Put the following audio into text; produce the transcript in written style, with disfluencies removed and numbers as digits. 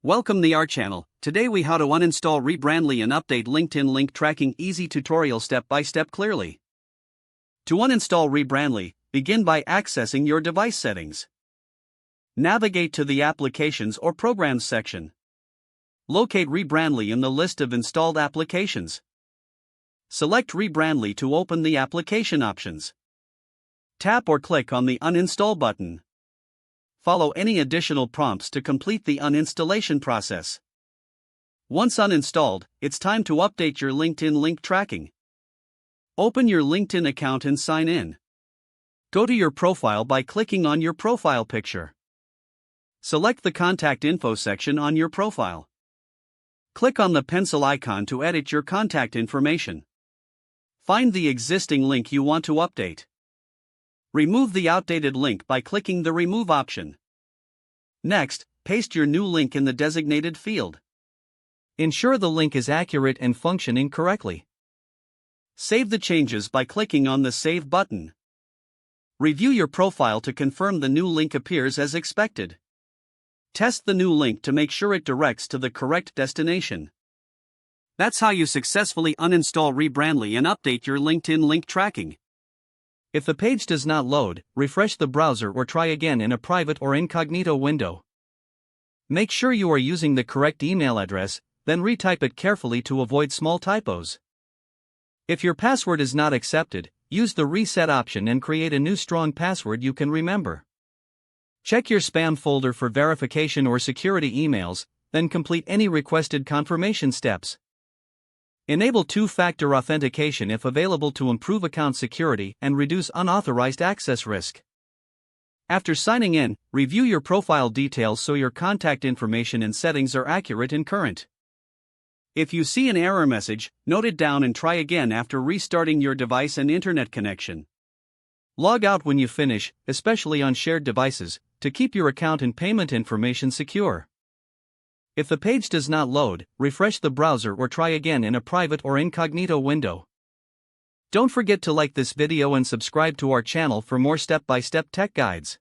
Welcome to our channel. Today we how to uninstall Rebrandly and update LinkedIn link tracking easy tutorial step by step clearly. To uninstall Rebrandly, begin by accessing your device settings. Navigate to the Applications or Programs section. Locate Rebrandly in the list of installed applications. Select Rebrandly to open the application options. Tap or click on the Uninstall button. Follow any additional prompts to complete the uninstallation process. Once uninstalled, it's time to update your LinkedIn link tracking. Open your LinkedIn account and sign in. Go to your profile by clicking on your profile picture. Select the Contact Info section on your profile. Click on the pencil icon to edit your contact information. Find the existing link you want to update. Remove the outdated link by clicking the Remove option. Next, paste your new link in the designated field. Ensure the link is accurate and functioning correctly. Save the changes by clicking on the Save button. Review your profile to confirm the new link appears as expected. Test the new link to make sure it directs to the correct destination. That's how you successfully uninstall Rebrandly and update your LinkedIn link tracking. If the page does not load, refresh the browser or try again in a private or incognito window. Make sure you are using the correct email address, then retype it carefully to avoid small typos. If your password is not accepted, use the reset option and create a new strong password you can remember. Check your spam folder for verification or security emails, then complete any requested confirmation steps. Enable two-factor authentication if available to improve account security and reduce unauthorized access risk. After signing in, review your profile details so your contact information and settings are accurate and current. If you see an error message, note it down and try again after restarting your device and internet connection. Log out when you finish, especially on shared devices, to keep your account and payment information secure. If the page does not load, refresh the browser or try again in a private or incognito window. Don't forget to like this video and subscribe to our channel for more step-by-step tech guides.